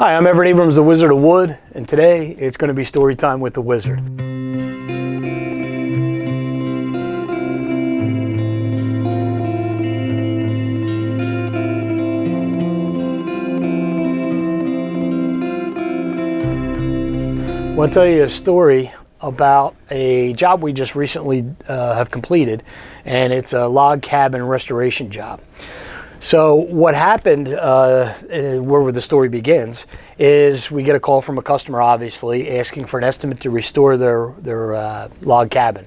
Hi, I'm Everett Abrams, the Wizard of Wood, and today it's going to be story time with the Wizard. I want to tell you a story about a job we just recently have completed, and it's a log cabin restoration job. So what happened, where the story begins, is we get a call from a customer, obviously, asking for an estimate to restore their log cabin.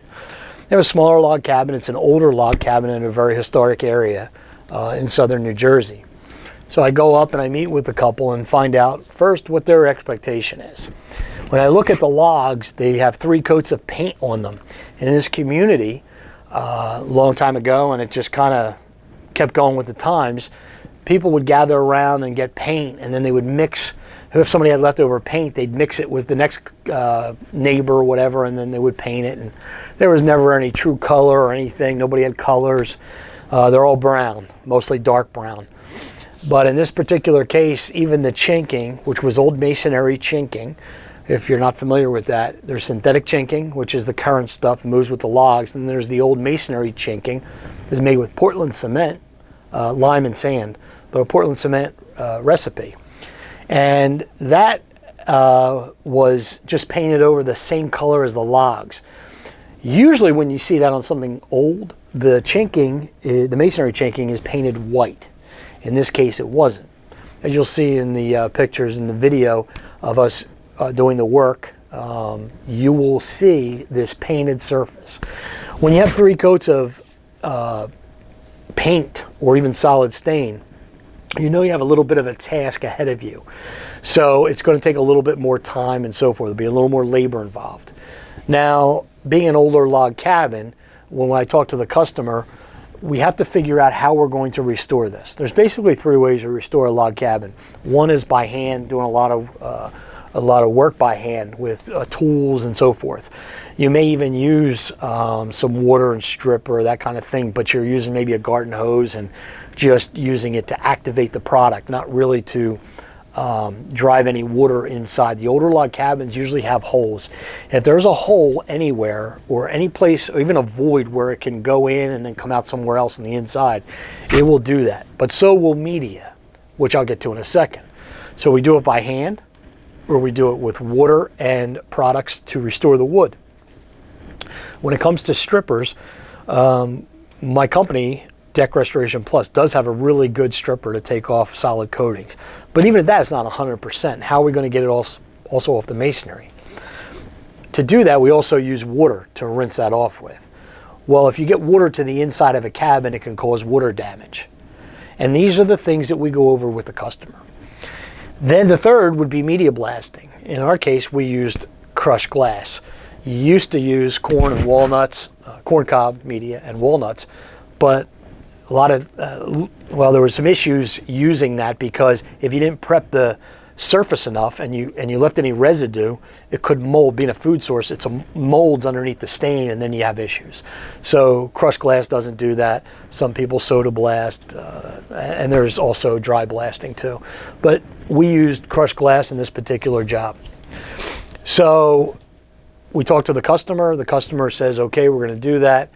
They have a smaller log cabin. It's an older log cabin in a very historic area in southern New Jersey. So I go up and I meet with the couple and find out first what their expectation is. When I look at the logs, they have 3 coats of paint on them. In this community, a long time ago, and it just kind of kept going with the times, people would gather around and get paint, and then they would mix. If somebody had leftover paint, they'd mix it with the next neighbor or whatever, and then they would paint it. And there was never any true color or anything. Nobody had colors. They're all brown, mostly dark brown. But in this particular case, even the chinking, which was old masonry chinking, if you're not familiar with that, there's synthetic chinking, which is the current stuff, moves with the logs, and there's the old masonry chinking, is made with Portland cement, lime and sand, but a Portland cement recipe. And that was just painted over the same color as the logs. Usually when you see that on something old, the chinking, the masonry chinking is painted white. In this case, it wasn't. As you'll see in the pictures in the video of us doing the work, you will see this painted surface. When you have 3 coats of paint or even solid stain, you know you have a little bit of a task ahead of you. So it's going to take a little bit more time and so forth. There'll be a little more labor involved. Now, being an older log cabin, when I talk to the customer, we have to figure out how we're going to restore this. There's basically 3 ways to restore a log cabin. One is by hand, doing a lot of work by hand with tools and so forth. You may even use some water and stripper, that kind of thing, but you're using maybe a garden hose and just using it to activate the product, not really to drive any water inside. The older log cabins usually have holes. If there's a hole anywhere or any place, or even a void where it can go in and then come out somewhere else on the inside, it will do that. But so will media, which I'll get to in a second. So we do it by hand, or we do it with water and products to restore the wood. When it comes to strippers, my company, Deck Restoration Plus, does have a really good stripper to take off solid coatings. But even at that, it's not 100%. How are we going to get it also off the masonry? To do that, we also use water to rinse that off with. Well, if you get water to the inside of a cabin, it can cause water damage. And these are the things that we go over with the customer. Then the third would be media blasting. In our case, we used crushed glass. You used to use corn and walnuts, corn cob media and walnuts, but a lot of, well, there were some issues using that because if you didn't prep the surface enough and you left any residue, it could mold. Being a food source, it's molds underneath the stain, and then you have issues. So crushed glass doesn't do that. Some people soda blast, and there's also dry blasting too. But we used crushed glass in this particular job. So we talked to the customer. The customer says, okay, we're going to do that.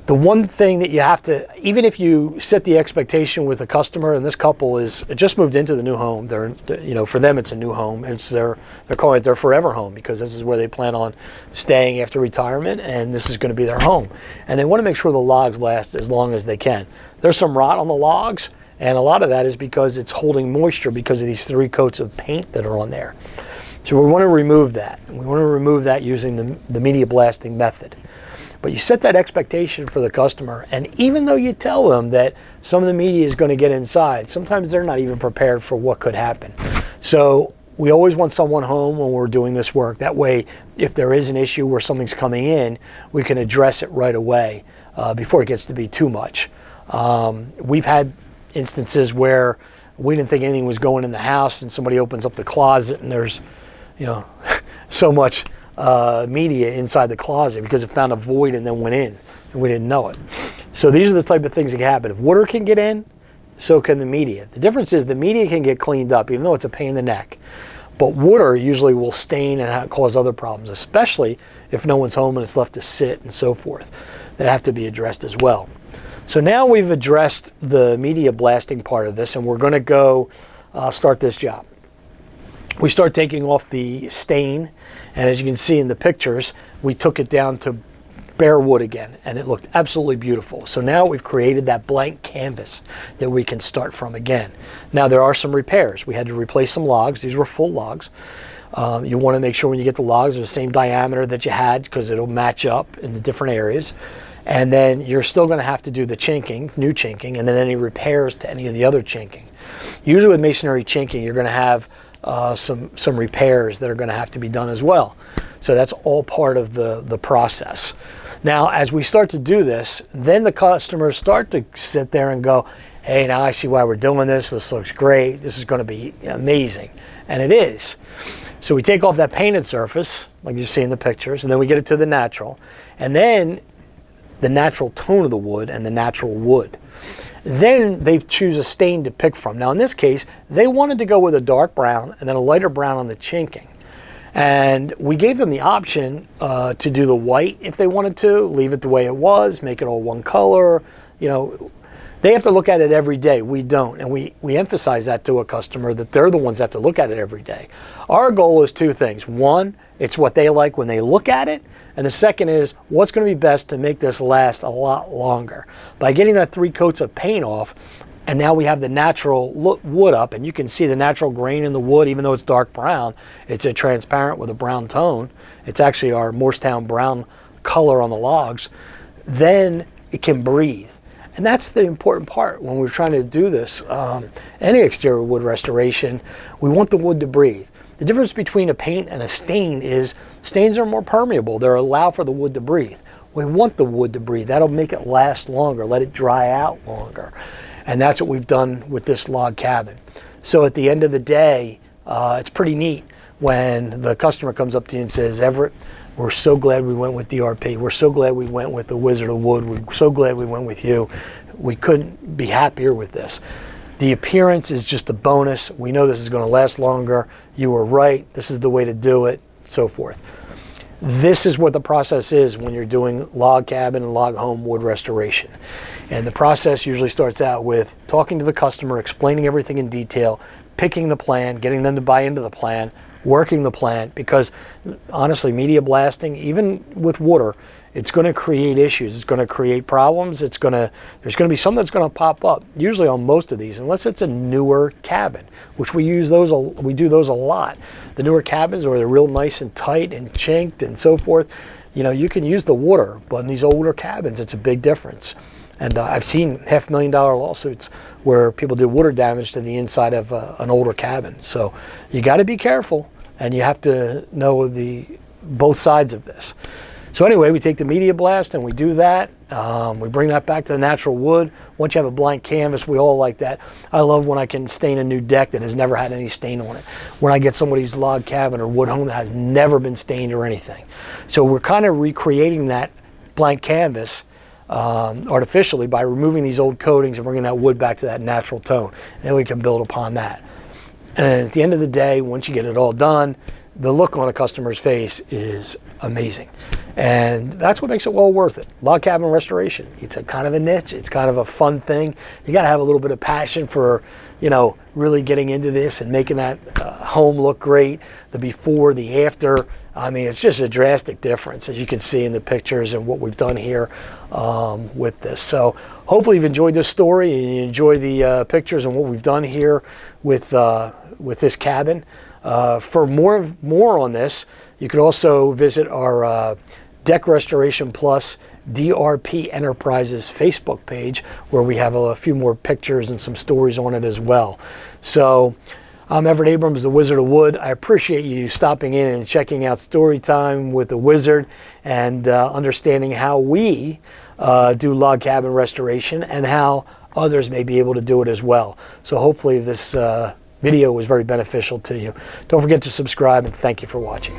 The one thing that you have to, even if you set the expectation with a customer, and this couple just moved into the new home. For them it's a new home. They're calling it their forever home because this is where they plan on staying after retirement, and this is going to be their home. And they want to make sure the logs last as long as they can. There's some rot on the logs, and a lot of that is because it's holding moisture because of these 3 coats of paint that are on there. So we want to remove that. We want to remove that using the media blasting method. But you set that expectation for the customer, and even though you tell them that some of the media is going to get inside, sometimes they're not even prepared for what could happen. So we always want someone home when we're doing this work. That way, if there is an issue where something's coming in, we can address it right away before it gets to be too much. We've had instances where we didn't think anything was going in the house, and somebody opens up the closet and there's, so much media inside the closet because it found a void and then went in, and we didn't know it. So these are the type of things that can happen. If water can get in, so can the media. The difference is the media can get cleaned up, even though it's a pain in the neck. But water usually will stain and cause other problems, especially if no one's home and it's left to sit and so forth. That have to be addressed as well. So now we've addressed the media blasting part of this, and we're going to go start this job. We start taking off the stain, and as you can see in the pictures, we took it down to bare wood again, and it looked absolutely beautiful. So now we've created that blank canvas that we can start from again. Now there are some repairs. We had to replace some logs. These were full logs. You want to make sure when you get the logs they're the same diameter that you had, because it'll match up in the different areas. And then you're still going to have to do the chinking, new chinking, and then any repairs to any of the other chinking. Usually with masonry chinking, you're going to have some repairs that are going to have to be done as well. So that's all part of the process. Now, as we start to do this, then the customers start to sit there and go, hey, now I see why we're doing this. This looks great. This is going to be amazing. And it is. So we take off that painted surface, like you see in the pictures, and then we get it to the natural. And then the natural tone of the wood and the natural wood. Then they choose a stain to pick from. Now in this case, they wanted to go with a dark brown and then a lighter brown on the chinking. And we gave them the option to do the white if they wanted to, leave it the way it was, make it all one color. You know, they have to look at it every day. We don't. And we emphasize that to a customer, that they're the ones that have to look at it every day. Our goal is two things. One, it's what they like when they look at it. And the second is what's going to be best to make this last a lot longer. By getting that 3 coats of paint off, and now we have the natural wood up, and you can see the natural grain in the wood, even though it's dark brown. It's a transparent with a brown tone. It's actually our Morristown brown color on the logs. Then it can breathe. And that's the important part when we're trying to do this. Any exterior wood restoration, we want the wood to breathe. The difference between a paint and a stain is stains are more permeable. They allow for the wood to breathe. We want the wood to breathe. That'll make it last longer, let it dry out longer. And that's what we've done with this log cabin. So at the end of the day, it's pretty neat when the customer comes up to you and says, Everett, we're so glad we went with DRP. We're so glad we went with the Wizard of Wood. We're so glad we went with you. We couldn't be happier with this. The appearance is just a bonus. We know this is going to last longer. You were right. This is the way to do it, so forth. This is what the process is when you're doing log cabin and log home wood restoration. And the process usually starts out with talking to the customer, explaining everything in detail, picking the plan, getting them to buy into the plan, working the plan, because honestly, media blasting, even with water, it's going to create issues. It's going to create problems. There's going to be something that's going to pop up, usually on most of these, unless it's a newer cabin, which we do those a lot. The newer cabins where they're real nice and tight and chinked and so forth, you know, you can use the water, but in these older cabins, it's a big difference. And I've seen $500,000 lawsuits where people did water damage to the inside of an older cabin. So you got to be careful, and you have to know both sides of this. So anyway, we take the media blast and we do that. We bring that back to the natural wood. Once you have a blank canvas, we all like that. I love when I can stain a new deck that has never had any stain on it. When I get somebody's log cabin or wood home that has never been stained or anything. So we're kind of recreating that blank canvas artificially by removing these old coatings and bringing that wood back to that natural tone. And we can build upon that. And at the end of the day, once you get it all done, the look on a customer's face is amazing. And that's what makes it well worth it. Log cabin restoration. It's a kind of a niche. It's kind of a fun thing. You got to have a little bit of passion for, you know, really getting into this and making that home look great. The before, the after. I mean, it's just a drastic difference, as you can see in the pictures and what we've done here with this. So hopefully you've enjoyed this story and you enjoy the pictures and what we've done here with this cabin. For more on this, you can also visit our Deck Restoration Plus DRP Enterprises Facebook page, where we have a few more pictures and some stories on it as well. So I'm Everett Abrams, the Wizard of Wood. I appreciate you stopping in and checking out Story Time with the Wizard and understanding how we do log cabin restoration and how others may be able to do it as well. So hopefully this video was very beneficial to you. Don't forget to subscribe, and thank you for watching.